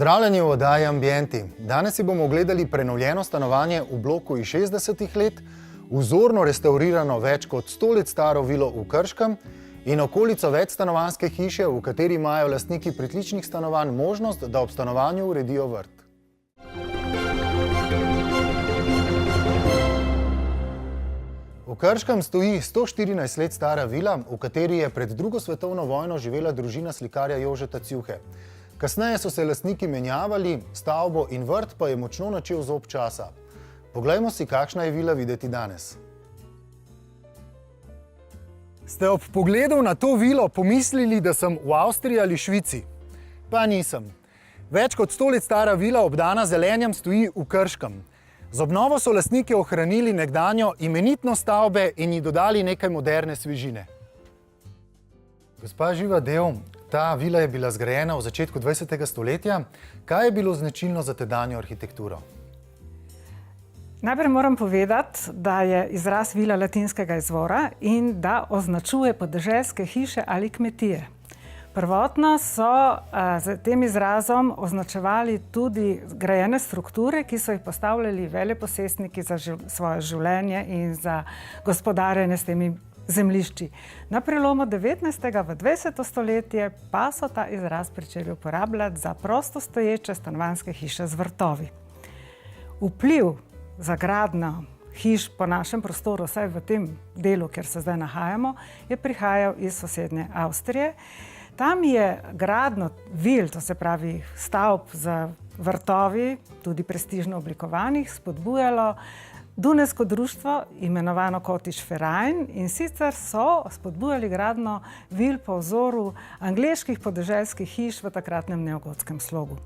Pozdravljeni v oddaji Ambienti. Danes si bomo ogledali prenovljeno stanovanje v bloku iz 60-ih let, vzorno restaurirano več kot 100 let staro vilo v Krškem in okolico večstanovanjske hiše, v kateri imajo lastniki pritličnih stanovanj možnost, da ob stanovanju uredijo vrt. V Krškem stoji 114 let stara vila, v kateri je pred drugo svetovno vojno živela družina slikarja Jožeta Cjuhe. Kasneje so se lastniki menjavali, stavbo in vrt pa je močno načel zob časa. Poglejmo si, kakšna je vila videti danes. Ste ob pogledu na to vilo pomislili, da sem v Avstriji ali Švici? Pa nisem. Več kot 100 let stara vila, obdana zelenjem, stoji v Krškem. Z obnovo so lastniki ohranili nekdanjo imenitnost stavbe in ji dodali nekaj moderne svežine. Gospa Živa Dev, ta vila je bila zgrajena v začetku 20. stoletja. Kaj je bilo značilno za tedanjo arhitekturo? Najprej moram povedati, da je izraz vila latinskega izvora in da označuje podeželske hiše ali kmetije. Prvotno so z tem izrazom označevali tudi grajene strukture, ki so jih postavljali veleposestniki za svoje življenje in za gospodarjenje s temi zemljišči. Na prelomu 19. v 20. stoletje pa so ta izraz pričeli uporabljati za prostostoječe stanovanjske hiše z vrtovi. Vpliv za gradnjo hiš po našem prostoru, vsaj v tem delu, kjer se zdaj nahajamo, je prihajal iz sosednje Avstrije. Tam je gradnjo vil, to se pravi stavb z vrtovi, tudi prestižno oblikovanih, spodbujalo Dunajsko društvo, imenovano Cottage Verein, in sicer so spodbujali gradnjo vil po vzoru angleških podeželskih hiš v takratnem neogotskem slogu.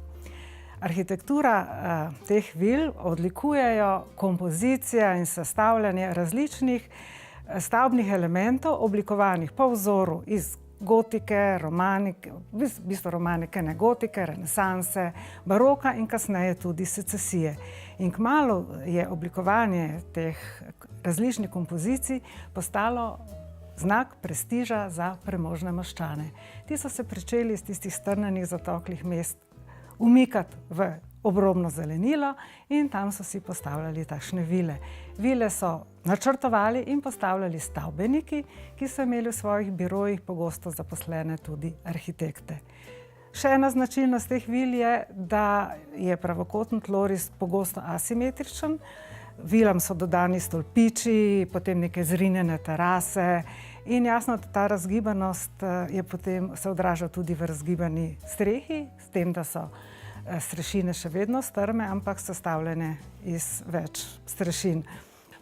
Arhitektura teh vil odlikujejo kompozicija in sestavljanje različnih stavbnih elementov, oblikovanih po vzoru iz gotike, romanike, v bistvu romanike, ne gotike, renesanse, baroka in kasneje tudi secesije. In kmalu je oblikovanje teh različnih kompozicij postalo znak prestiža za premožne meščane. Ti so se pričeli iz tistih strnjenih zatoklih mest umikati v obrobno zelenilo in tam so si postavljali takšne vile. Vile so načrtovali in postavljali stavbeniki, ki so imeli v svojih birojih pogosto zaposlene tudi arhitekte. Še ena značilnost teh vil je, da je pravokotni tloris pogosto asimetričen. Vilam so dodani stolpiči, potem neke zrinjene terase in jasno, da ta razgibanost je potem se odraža tudi v razgibani strehi, s tem, da so strešine še vedno strme, ampak sestavljene iz več strešin.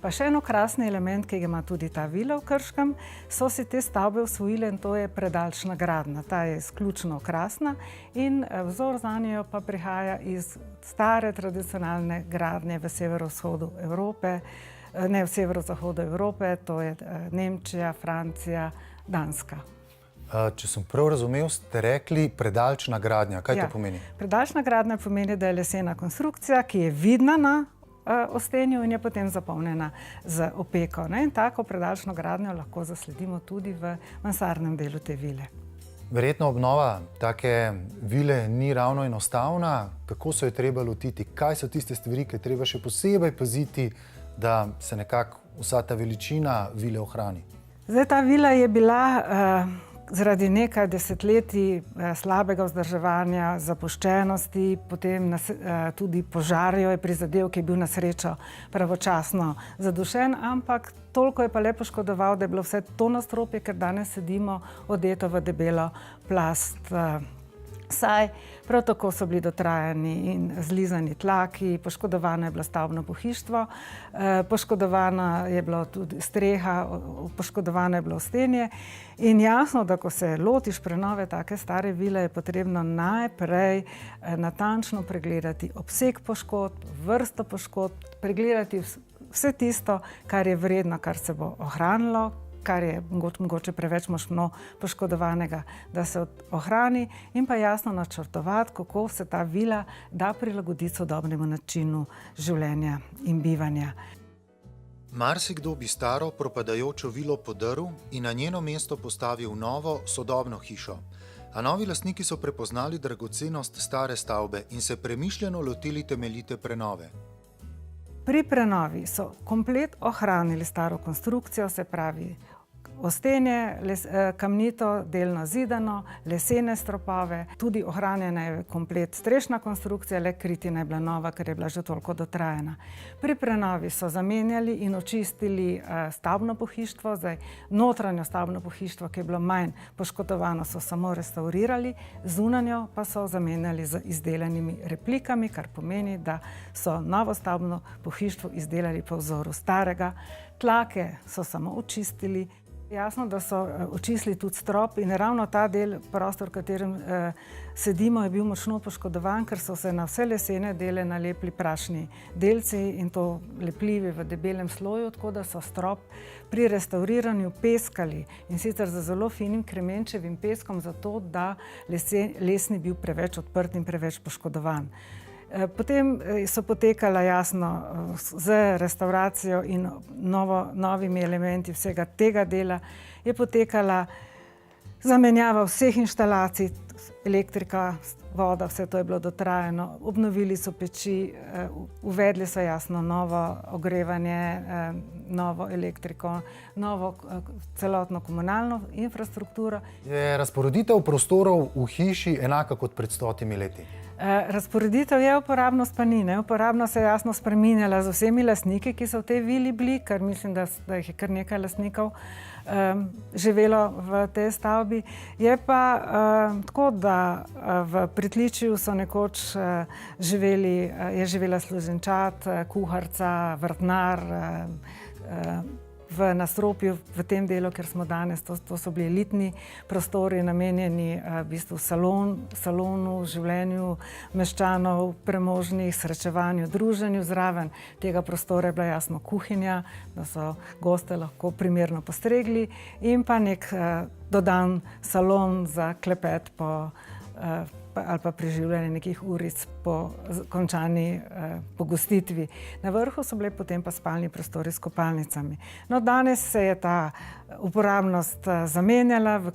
Pa še eno krasni element, ki ga ima tudi ta vila v Krškem, so si te stavbe osvojile in to je predalčna gradnja. Ta je izključno krasna in vzor zanjo pa prihaja iz stare tradicionalne gradnje v severovzhodu Evrope, ne v severozahodu Evrope, to je Nemčija, Francija, Danska. Če sem prav razumel, ste rekli predalčna gradnja. Kaj to pomeni? Predalčna gradnja pomeni, da je lesena konstrukcija, ki je vidna na ostenju in je potem zapolnjena z opeko. In tako predalčno gradnjo lahko zasledimo tudi v mansardnem delu te vile. Verjetno obnova take vile ni ravno enostavna. Kako se je treba lotiti? Kaj so tiste stvari, ki je treba še posebej paziti, da se nekako vsa ta veličina vile ohrani? Zdaj, ta vila je bila zaradi nekaj desetletij slabega vzdrževanja, zapuščenosti, potem tudi požar jo je prizadel, ki je bil na srečo pravočasno zadušen, ampak toliko je pa le poškodoval, da je bilo vse to nadstropje, ker danes sedimo odeto v debelo plast saj. Prav tako so bili dotrajani in zlizani tlaki, poškodovano je bilo stavbno pohištvo, poškodovana je bila tudi streha, poškodovano je bilo stenje. In jasno, da ko se lotiš prenove take stare vile, je potrebno najprej natančno pregledati obseg poškodb, vrsto poškodb, pregledati vse tisto, kar je vredno, kar se bo ohranilo, kar je mogoče preveč močno poškodovanega, da se ohrani in pa jasno načrtovati, kako se ta vila da prilagoditi sodobnemu načinu življenja in bivanja. Marsikdo bi staro propadajočo vilo podrl in na njeno mesto postavil novo, sodobno hišo. A novi lastniki so prepoznali dragocenost stare stavbe in se premišljeno lotili temeljite prenove. Pri prenovi so komplet ohranili staro konstrukcijo, se pravi ostenje, kamnito, delno zidano, lesene stropove, tudi ohranjena je komplet strešna konstrukcija, le kritina je bila nova, ker je bila že toliko dotrajana. Pri prenovi so zamenjali in očistili stavbno pohištvo, zdaj notranjo stavbno pohištvo, ki je bilo manj poškodovano, so samo restavrirali, zunanjo pa so zamenjali z izdelanimi replikami, kar pomeni, da so novo stavbno pohištvo izdelali po vzoru starega. Tlake so samo očistili. Jasno, da so očistili tudi strop in ravno ta del, prostor, v katerem sedimo, je bil močno poškodovan, ker so se na vse lesene dele nalepili prašni delci in to lepljivi v debelem sloju, tako da so strop pri restavriranju peskali in sicer z zelo finim kremenčevim peskom, zato da les ni bil preveč odprt in preveč poškodovan. Potem so potekala jasno z restauracijo in novimi elementi vsega tega dela, je potekala zamenjava vseh inštalacij, elektrika, voda, vse to je bilo dotrajano, obnovili so peči, uvedli so jasno novo ogrevanje, novo elektriko, novo celotno komunalno infrastrukturo. Je razporeditev prostorov v hiši enaka kot pred 100 leti? Razporeditev je, uporabnost pa ni. Uporabnost se je jasno spreminjala z vsemi lastniki, ki so v tej vili bili, ker mislim, da jih je kar nekaj lastnikov živelo v tej stavbi. Je pa tako, da v pritličju so nekoč je živela služinčad, kuharca, vrtnar, v nadstropju, v tem delu, ker smo danes, to so bili elitni prostori, namenjeni v bistvu salonu, življenju meščanov, premožnih, srečevanju, druženju. Zraven tega prostora je bila jasno kuhinja, da so goste lahko primerno postregli in pa nek dodan salon za klepet ali pa preživljanje nekih uric po končani pogostitvi. Na vrhu so bile potem pa spalni prostori s kopalnicami. No, danes se je ta uporabnost zamenjala, v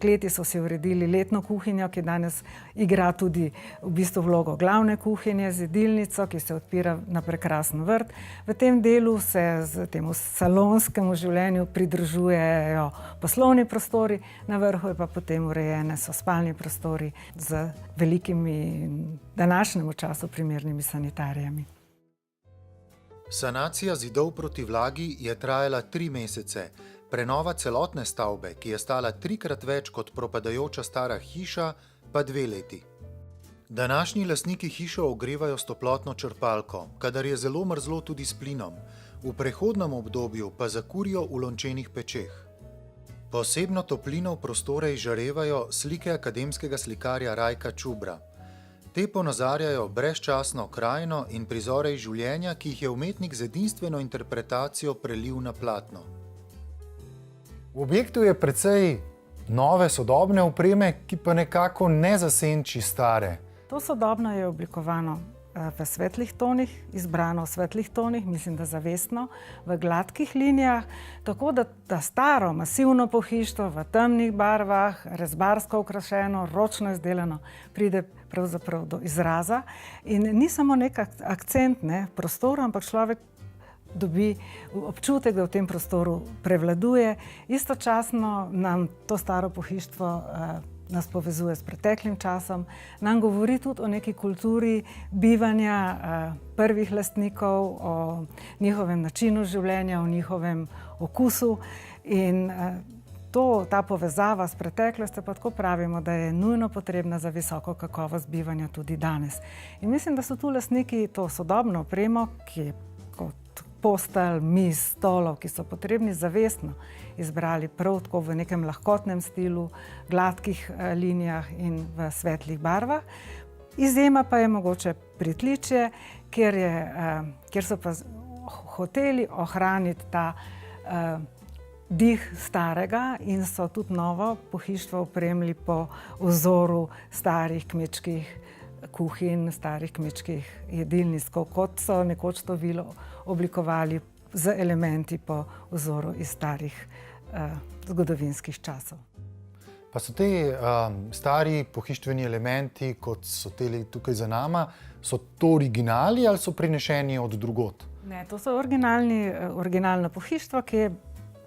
kleti so si uredili letno kuhinjo, ki danes igra tudi v bistvu vlogo glavne kuhinje, z jedilnico, ki se odpira na prekrasen vrt. V tem delu se z temu salonskemu življenju pridružujejo poslovni prostori, na vrhu je pa potem urejene so spalni prostori z velikimi današnjemu času primernimi sanitarijami. Sanacija zidov proti vlagi je trajala 3 mesece, prenova celotne stavbe, ki je stala 3-krat več kot propadajoča stara hiša, pa 2 leti. Današnji lastniki hišo ogrevajo s toplotno črpalko, kadar je zelo mrzlo tudi s plinom, v prehodnem obdobju pa zakurijo v lončenih pečeh. Posebno toplino v prostore izžarevajo slike akademskega slikarja Rajka Čubra. Te ponazarjajo brezčasno krajino in prizore iz življenja, ki jih je umetnik z edinstveno interpretacijo prelil na platno. V objektu je precej nove, sodobne opreme, ki pa nekako ne zasenči stare. To sodobno je oblikovano v svetlih tonih, izbrano v svetlih tonih, mislim, da zavestno, v gladkih linijah, tako da staro, masivno pohištvo v temnih barvah, rezbarsko okrašeno, ročno izdelano, pride pravzaprav do izraza. In ni samo nek akcent prostoru, ampak človek dobi občutek, da v tem prostoru prevladuje. Istočasno nam to staro pohištvo nas povezuje s preteklim časom, nam govori tudi o neki kulturi bivanja prvih lastnikov, o njihovem načinu življenja, o njihovem okusu in ta povezava s preteklostjo pa tako pravimo, da je nujno potrebna za visoko kakovost bivanja tudi danes. In mislim, da so tu lastniki to sodobno opremo, ki je kot postelj, miz, stolov, ki so potrebni zavestno izbrali prav tako v nekem lahkotnem stilu, gladkih linijah in v svetlih barvah. Izjema pa je mogoče pritličje, kjer so pa hoteli ohraniti ta dih starega in so tudi novo pohištvo opremili po vzoru starih kmečkih kuhinj, starih kmečkih jedilnic, kot so nekoč to vilo oblikovali z elementi po vzoru iz starih zgodovinskih časov. Pa so te stari pohištveni elementi, kot so teli tukaj za nama, so to originali ali so prinešeni od drugod? Ne, to so originalno pohištvo, ki je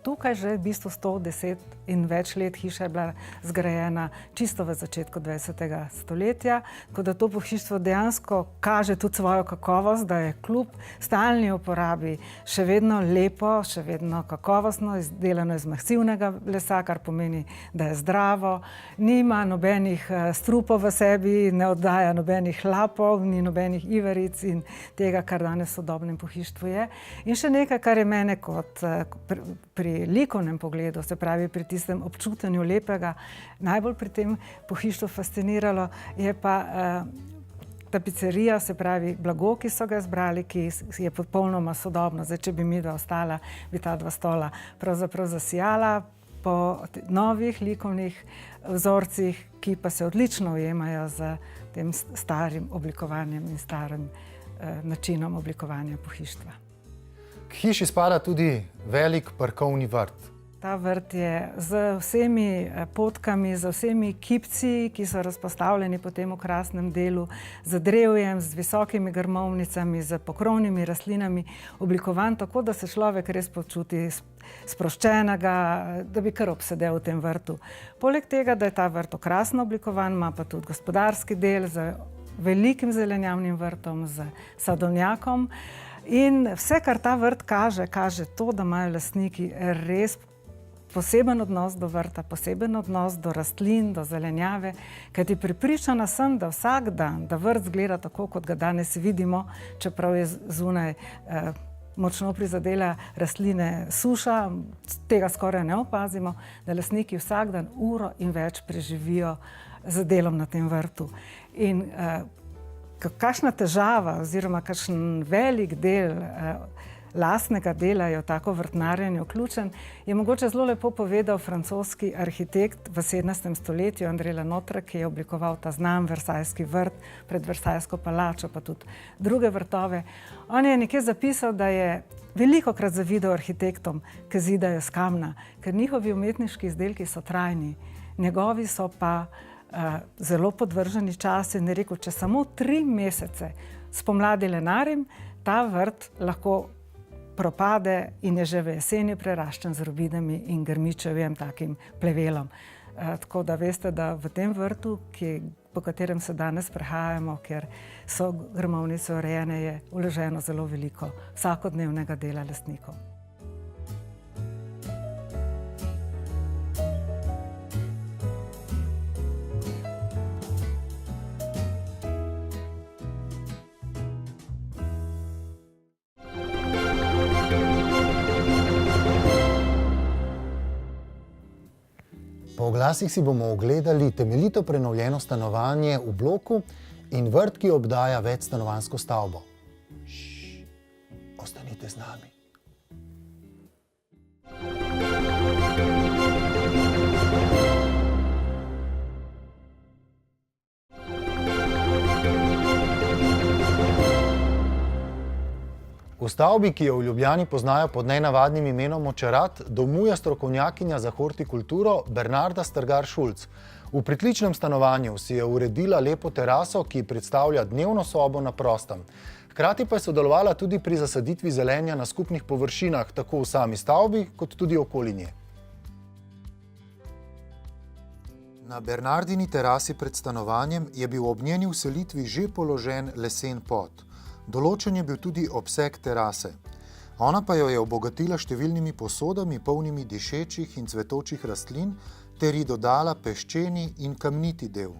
tukaj že v bistvu 110 in več let. Hiša je bila zgrajena čisto v začetku 20. stoletja, tako da to pohištvo dejansko kaže tudi svojo kakovost, da je kljub stalni uporabi še vedno lepo, še vedno kakovostno, izdelano iz masivnega lesa, kar pomeni, da je zdravo, nima nobenih strupov v sebi, ne oddaja nobenih lapov, ni nobenih iveric in tega, kar danes v sodobnem pohištvu je. In še nekaj, kar je mene kot pri likovnem pogledu, se pravi pri tistem občutenju lepega, najbolj pri tem pohištvu fasciniralo, je pa tapicerija, se pravi blago, ki so ga izbrali, ki je popolnoma sodobno. Zdaj, če bi midva ostala, bi ta dva stola pravzaprav zasijala po novih likovnih vzorcih, ki pa se odlično ujemajo z tem starim oblikovanjem in starim načinom oblikovanja pohištva. K hiši spada tudi velik parkovni vrt. Ta vrt je z vsemi potkami, z vsemi kipci, ki so razpostavljeni po tem okrasnem delu, z drevjem, z visokimi grmovnicami, z pokrovnimi rastlinami, oblikovan tako, da se človek res počuti sproščenega, da bi kar obsedel v tem vrtu. Poleg tega, da je ta vrt okrasno oblikovan, ima pa tudi gospodarski del z velikim zelenjavnim vrtom, z sadovnjakom. In vse, kar ta vrt kaže, kaže to, da imajo lastniki res poseben odnos do vrta, poseben odnos do rastlin, do zelenjave, kajti prepričana sem, da vsak dan, da vrt izgleda tako, kot ga danes vidimo, čeprav je zunaj močno prizadela rastline suša, tega skoraj ne opazimo, da lastniki vsak dan uro in več preživijo z delom na tem vrtu. In kakšna težava oziroma kakšen velik del lastnega dela je v tako vrtnarjenje vključen, je mogoče zelo lepo povedal francoski arhitekt v 17. stoletju André Lenotre, ki je oblikoval ta znan Versajski vrt pred Versajsko palačo, pa tudi druge vrtove. On je nekje zapisal, da je velikokrat zavidal arhitektom, ki zidajo s kamna, ker njihovi umetniški izdelki so trajni, njegovi so pa zelo podvrženi časi in je rekel, če samo 3 mesece spomladi lenarim, ta vrt lahko propade in je že v jeseni preraščen z robidami in grmičevjem, takim plevelom. Tako da veste, da v tem vrtu, po katerem se danes prehajamo, ker so grmovnice urejene, je vloženo zelo veliko vsakodnevnega dela lastnikov. Po oglasih si bomo ogledali temeljito prenovljeno stanovanje v bloku in vrt, ki obdaja večstanovanjsko stavbo. Ostanite z nami. V stavbi, ki jo v Ljubljani poznajo pod nenavadnim imenom Očerat, domuje strokovnjakinja za hortikulturo Bernarda Strgar-Šulc. V pritličnem stanovanju si je uredila lepo teraso, ki predstavlja dnevno sobo na prostem. Hkrati pa je sodelovala tudi pri zasaditvi zelenja na skupnih površinah, tako v sami stavbi, kot tudi okoli nje. Na Bernardini terasi pred stanovanjem je bil ob njeni vselitvi že položen lesen pod. Določen je bil tudi obseg terase. Ona pa jo je obogatila številnimi posodami, polnimi dišečih in cvetočih rastlin, ter ji dodala peščeni in kamniti del.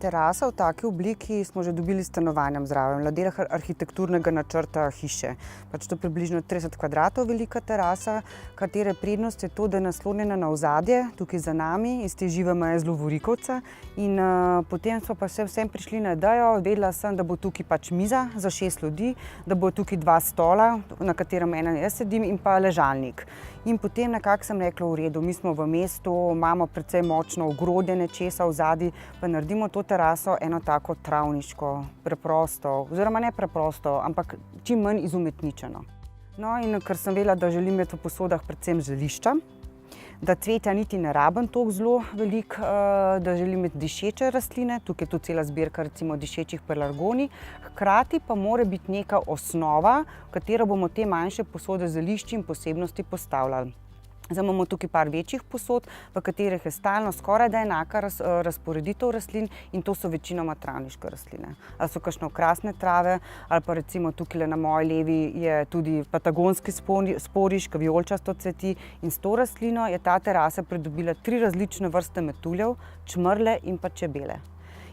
Terasa v taki obliki smo že dobili stanovanjem zraven, v del arhitekturnega načrta hiše. Pač to približno 30 kvadratov velika terasa, katere prednost je to, da je naslonjena na ozadje, tukaj za nami, iz te žive meje z Lovorikovca. In potem smo pa vsem prišli na idejo, vedela sem, da bo tukaj pač miza za 6 ljudi, da bo tukaj 2 stola, na katerem ena jaz sedim, in pa ležalnik. In potem nekako sem rekla, v redu, mi smo v mestu, imamo precej močno ogrodje nečesa v zadnji, pa naredimo to teraso eno tako travniško, preprosto, oziroma ne preprosto, ampak čim manj izumetničeno. No in ker sem vedela, da želim imeti v posodah predvsem zelišča, da cvetja niti ne rabim toliko zelo veliko, da želim imeti dišeče rastline, tukaj je tu cela zbirka recimo dišečih pelargonij, hkrati pa mora biti neka osnova, v katero bomo te manjše posode z zelišči in posebnosti postavljali. Zdaj imamo tukaj par večjih posod, v katerih je stalno skoraj da enaka razporeditev rastlin in to so večinoma travniške rastline. Ali so kakšne okrasne trave, ali pa recimo tukaj na moji levi je tudi patagonski sporiš, ki vijoličasto cveti in s to rastlino je ta terasa pridobila 3 različne vrste metuljev, čmrlje in pa čebele.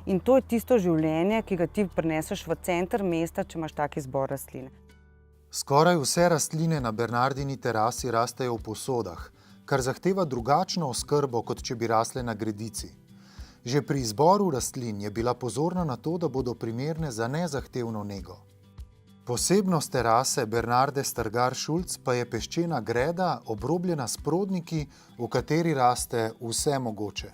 In to je tisto življenje, ki ga ti prineseš v center mesta, če imaš tak izbor rastline. Skoraj vse rastline na Bernardini terasi rastejo v posodah, kar zahteva drugačno oskrbo, kot če bi rasle na gredici. Že pri izboru rastlin je bila pozorna na to, da bodo primerne za nezahtevno nego. Posebnost terase Bernarde Stargar-Schulz pa je peščena greda, obrobljena s prodniki, v kateri raste vse mogoče.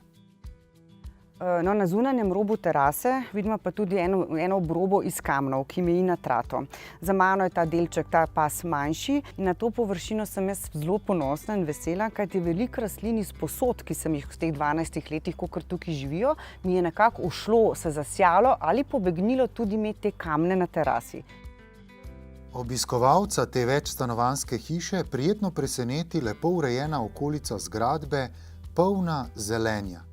No, na zunanjem robu terase vidimo pa tudi eno obrobo iz kamnov, ki meji na trato. Za mano je ta delček, ta pas manjši in na to površino sem jaz zelo ponosna in vesela, kajti veliko rastlin iz posod, ki sem jih v teh 12 letih, kolikor tukaj živijo, mi je nekako ušlo, se zasjalo ali pobegnilo tudi imeti te kamne na terasi. Obiskovalca te večstanovanjske hiše prijetno preseneti lepo urejena okolica zgradbe, polna zelenja.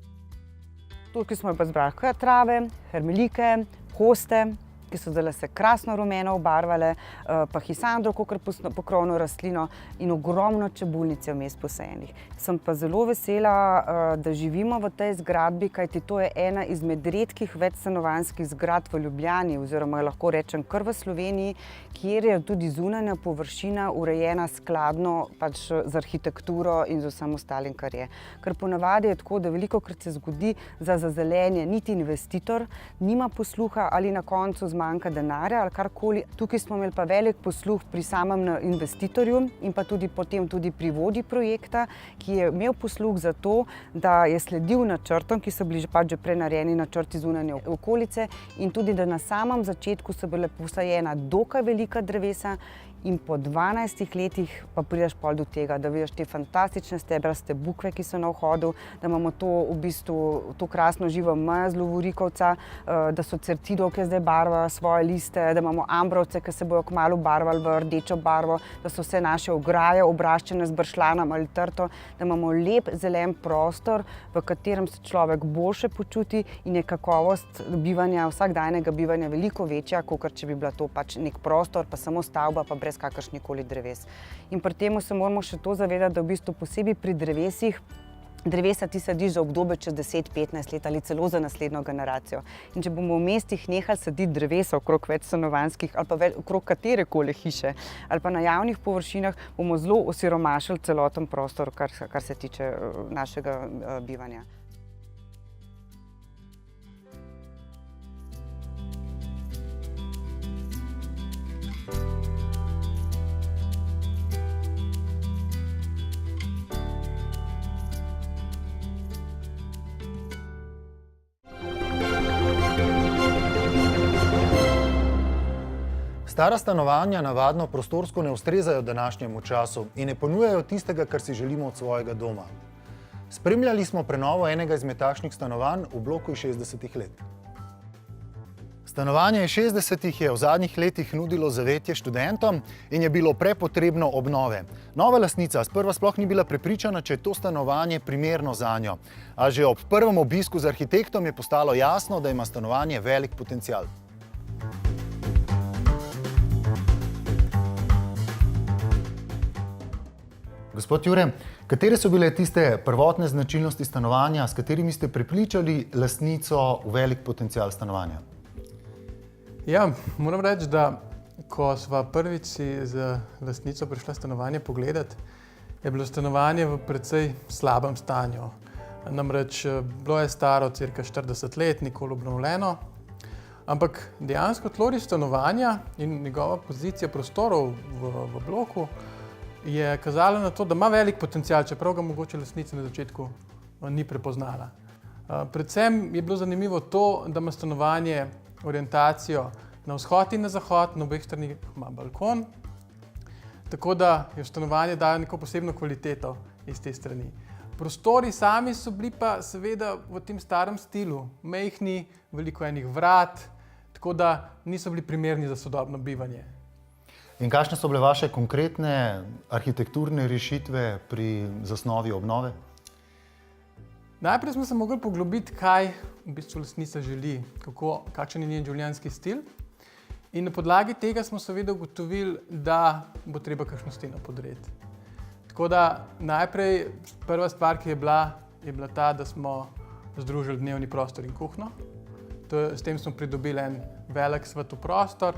Tukaj smo pa zbrali trave, hermelike, hoste, ki so zdaj se krasno rumeno obarvale, pa hisandro, kakor pokrovno rastlino in ogromno čebulnice vmes posajenih. Sem pa zelo vesela, da živimo v tej zgradbi, kajti to je ena izmed redkih večstanovanjskih zgradb v Ljubljani, oziroma lahko rečem kar v Sloveniji, kjer je tudi zunanja površina urejena skladno pač z arhitekturo in z vsem ostalim, kar je. Ker ponavadi je tako, da velikokrat se zgodi za zelenje niti investitor nima posluha ali na koncu zmanjka denarja ali karkoli. Tukaj smo imeli pa velik posluh pri samem investitorju in pa tudi potem tudi pri vodji projekta, ki je imel posluh za to, da je sledil načrtom, ki so bili pač že prej narejeni načrti zunanje okolice in tudi, da na samem začetku so bile posajena dokaj velika drevesa in po 12 letih pa prideš pol do tega, da vidiš te fantastične stebraste bukve, ki so na vhodu, da imamo to v bistvu to krasno živo mejo z lovorikovca, da so certidovke zdaj barvajo svoje liste, da imamo ambrovce, ki se bojo kmalu barvali v rdečo barvo, da so vse naše ograje obraščene z bršljanom ali trto, da imamo lep zelen prostor, v katerem se človek boljše počuti in je kakovost bivanja, vsakdanjega bivanja veliko večja, kakor če bi bila to pač nek prostor, pa samo stavba, pa brez kakršnikoli dreves. In pri tem se moramo še to zavedati, da v bistvu posebej pri drevesih, drevesa ti sadiš za obdobje čez 10-15 let ali celo za naslednjo generacijo. In če bomo v mestih nehali saditi drevesa okrog večstanovanjskih ali pa okrog katerekoli hiše ali pa na javnih površinah, bomo zelo osiromašili celoten prostor, kar se tiče našega bivanja. Stara stanovanja navadno prostorsko ne ustrezajo današnjemu času in ne ponujajo tistega, kar si želimo od svojega doma. Spremljali smo prenovo enega izmed takšnih stanovanj v bloku iz 60. let. Stanovanje iz 60. je v zadnjih letih nudilo zavetje študentom in je bilo prepotrebno obnove. Nova lastnica sprva sploh ni bila prepričana, če je to stanovanje primerno zanjo. A že ob prvem obisku z arhitektom je postalo jasno, da ima stanovanje velik potencial. Gospod Jure, katere so bile tiste prvotne značilnosti stanovanja, s katerimi ste prepričali lastnico v velik potencial stanovanja? Ja, moram reči, da ko sva prvič si z lastnico prišla stanovanje pogledati, je bilo stanovanje v precej slabem stanju. Namreč bilo je staro cirka 40 let, nikoli obnovljeno, ampak dejansko tloris stanovanja in njegova pozicija prostorov v bloku je kazala na to, da ima velik potencial, čeprav ga mogoče lastnica na začetku ni prepoznala. Predvsem je bilo zanimivo to, da ima stanovanje orientacijo na vzhod in na zahod, na obeh stranih ima balkon, tako da je stanovanje daje neko posebno kvaliteto iz te strani. Prostori sami so bili pa seveda v tem starem stilu, majhni, veliko enih vrat, tako da niso bili primerni za sodobno bivanje. In kakšne so bile vaše konkretne arhitekturne rešitve pri zasnovi obnove? Najprej smo se mogli poglobiti, kaj v bistvu lastnica želi, kakšen je njen življenjski stil. In na podlagi tega smo seveda ugotovili, da bo treba kakšno steno podreti. Tako da najprej prva stvar, ki je bila ta, da smo združili dnevni prostor in kuhinjo. S tem smo pridobili en velik svetel prostor,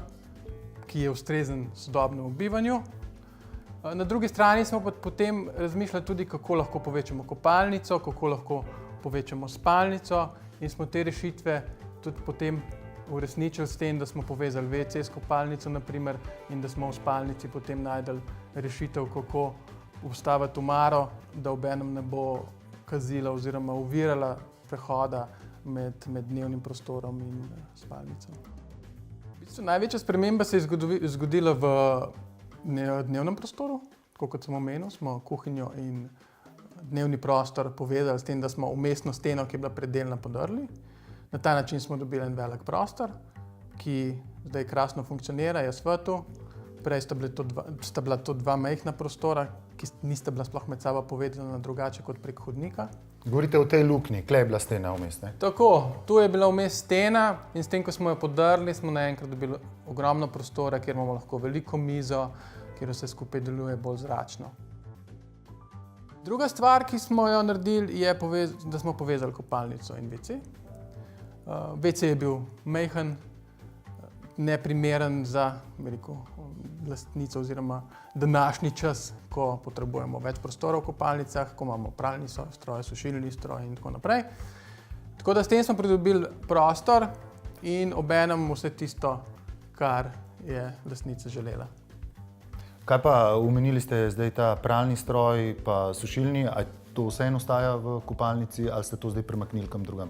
ki je ustrezen sodobnemu bivanju. Na drugi strani smo pa potem razmišljali tudi, kako lahko povečamo kopalnico, kako lahko povečamo spalnico in smo te rešitve tudi potem uresničili s tem, da smo povezali WC s kopalnico naprimer, in da smo v spalnici potem našli rešitev, kako vstaviti omaro, da obenem ne bo kazila oziroma ovirala prehoda med dnevnim prostorom in spalnico. V bistvu največja sprememba se je zgodila v dnevnem prostoru, tako kot sem omenil, smo kuhinjo in dnevni prostor povezali s tem, da smo vmesno steno, ki je bila predelna, podrli. Na ta način smo dobili en velik prostor, ki zdaj krasno funkcionira, je svetel. Prej sta bila to dva majhna prostora, ki nista bila sploh med sabo povezana drugače kot prek hodnika. Govorite o tej luknji, kle je bila stena vmes, ne? Tako, tu je bila vmes stena in s tem, ko smo jo podrli, smo naenkrat dobili ogromno prostora, kjer imamo lahko veliko mizo, kjer vse skupaj deluje bolj zračno. Druga stvar, ki smo jo naredili, je, da smo povezali kopalnico in WC. WC je bil majhen, neprimeren za lastnico oziroma današnji čas, ko potrebujemo več prostora v kopalnicah, ko imamo pralni stroj, sušilni stroj in tako naprej. Tako da s tem smo pridobili prostor in obenem vse tisto, kar je lastnica želela. Kaj pa omenili ste zdaj ta pralni stroj pa sušilni, ali to vseeno ostaja v kopalnici ali ste to zdaj premaknili kam drugam?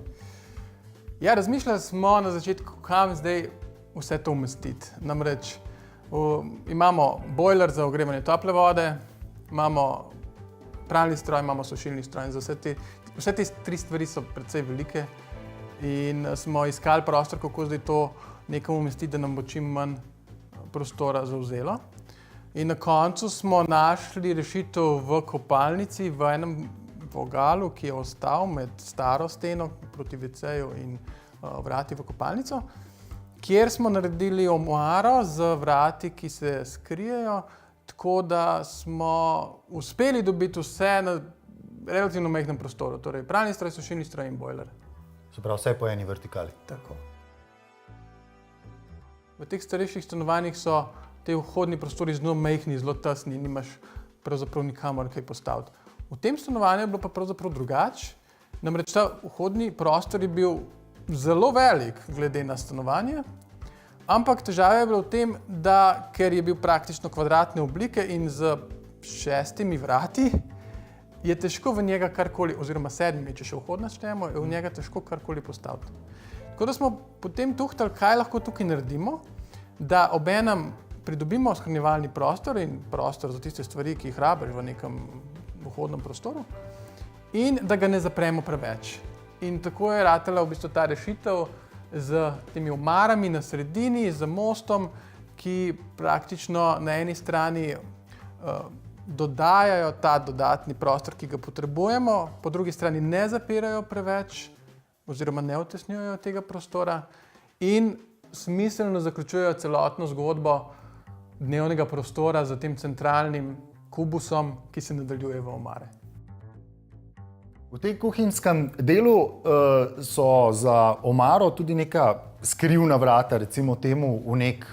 Ja, razmišljali smo na začetku, kam zdaj vse to umestiti. Namreč imamo bojler za ogrevanje tople vode, imamo pralni stroj, imamo sušilni stroj in vse te tri stvari so precej velike in smo iskali prostor, kako zdaj to nekam umestiti, da nam bo čim manj prostora zavzelo. In na koncu smo našli rešitev v kopalnici, v enem vogalu, ki je ostal med staro steno proti WC-ju in vrati v kopalnico, kjer smo naredili omaro z vrati, ki se skrijejo, tako da smo uspeli dobiti vse na relativno majhnem prostoru, torej pralni stroj, sušilni stroj in bojler. Se pravi, vse po eni vertikali. Tako. V teh starejših stanovanjih so te vhodni prostori zelo majhni, zelo tesni, nimaš pravzaprav nikamor kaj postaviti. V tem stanovanju je bilo pa pravzaprav drugače, namreč ta vhodni prostor je bil zelo velik glede na stanovanje, ampak težava je bila v tem, da ker je bil praktično kvadratne oblike in z 6 vrati, je težko v njega karkoli, oziroma 7, če še vhodna štejemo, je v njega težko karkoli postaviti. Tako da smo potem tuhtali, kaj lahko tukaj naredimo, da obenem pridobimo shranjevalni prostor in prostor za tiste stvari, ki jih rabiš v nekem vhodnem prostoru, in da ga ne zapremo preveč. In tako je ratala v bistvu ta rešitev z temi omarami na sredini, z mostom, ki praktično na eni strani dodajajo ta dodatni prostor, ki ga potrebujemo, po drugi strani ne zapirajo preveč oziroma ne utesnjujejo tega prostora in smiselno zaključujejo celotno zgodbo dnevnega prostora z tem centralnim kubusom, ki se nadaljuje v omare. V tem kuhinjskem delu so za omaro tudi neka skrivna vrata, recimo temu v nek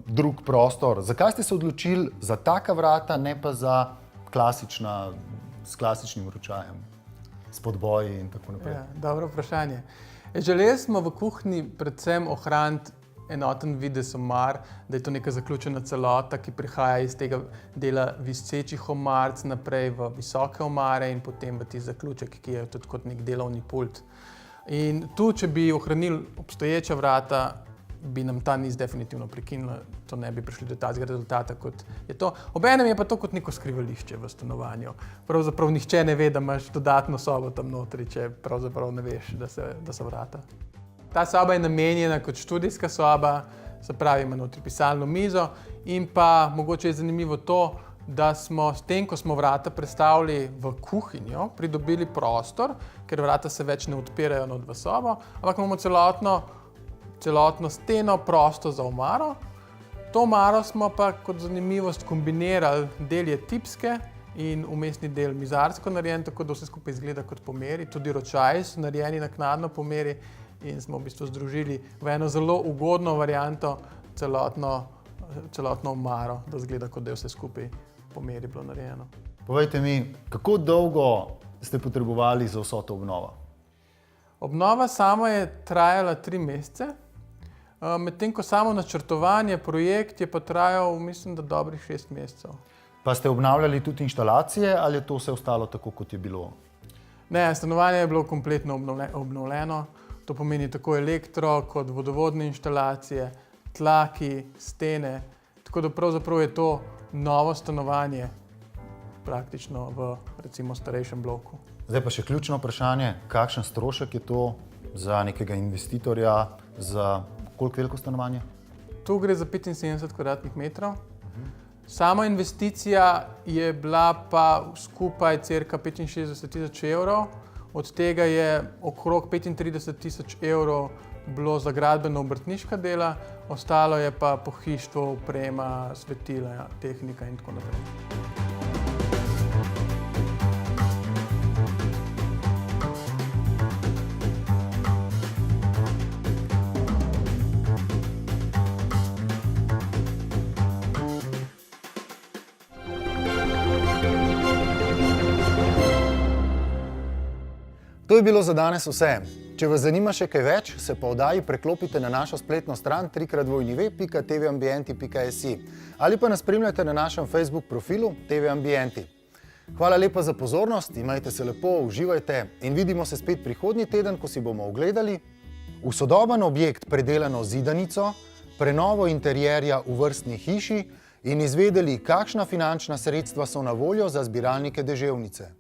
drug prostor. Zakaj ste se odločili za taka vrata, ne pa za klasična, s klasičnim ročajem, s podboji in tako naprej? Ja, dobro vprašanje. Želeli smo v kuhinji predvsem ohraniti enoten videz omar, da je to neka zaključena celota, ki prihaja iz tega dela visečih omarc naprej v visoke omare in potem v ti zaključek, ki je tudi kot nek delovni pult. In tu, če bi ohranili obstoječa vrata, bi nam ta niz definitivno prekinila, to ne bi prišli do tazga rezultata, kot je to. Obenem je pa to kot neko skrivališče v stanovanju. Pravzaprav nihče ne ve, da imaš dodatno sobo tam notri, če pravzaprav ne veš, da so vrata. Ta soba je namenjena kot študijska soba, se pravi, ima notri pisalno mizo in pa mogoče je zanimivo to, da smo s tem, ko smo vrata prestavili v kuhinjo, pridobili prostor, ker vrata se več ne odpirajo not v sobo, ampak imamo celotno steno prosto za omaro. To omaro smo pa kot zanimivost kombinirali, del je tipske in vmesni del mizarsko narejen, tako da vse skupaj izgleda kot po meri, tudi ročaji so narejeni naknadno po meri in smo v bistvu združili v eno zelo ugodno varianto celotno omaro, da izgleda, kot da je vse skupaj po meri bilo narejeno. Povejte mi, kako dolgo ste potrebovali za vso to obnovo? Obnova sama je trajala 3 mesece, medtem ko samo načrtovanje, projekt je pa trajal, mislim, da dobrih 6 mesecev. Pa ste obnavljali tudi inštalacije ali je to vse ostalo tako, kot je bilo? Ne, stanovanje je bilo kompletno obnovljeno. To pomeni tako elektro kot vodovodne inštalacije, tlaki, stene. Tako da pravzaprav je to novo stanovanje praktično v recimo starejšem bloku. Zdaj pa še ključno vprašanje, kakšen strošek je to za nekega investitorja, za koliko veliko stanovanje? Tu gre za 75 kvadratnih metrov. Sama investicija je bila pa skupaj cirka 65.000 evrov, od tega je okrog 35.000 evrov bilo za gradbeno-obrtniška dela, ostalo je pa pohištvo, oprema, svetila, tehnika in tako naprej. To je bilo za danes vse. Če vas zanima še kaj več, se po oddaji preklopite na našo spletno stran www.tvambienti.si ali pa nas spremljate na našem Facebook profilu TV Ambienti. Hvala lepa za pozornost, imajte se lepo, uživajte in vidimo se spet prihodnji teden, ko si bomo ogledali v sodoben objekt predelano zidanico, prenovo interierja v vrstni hiši in izvedeli, kakšna finančna sredstva so na voljo za zbiralnike deževnice.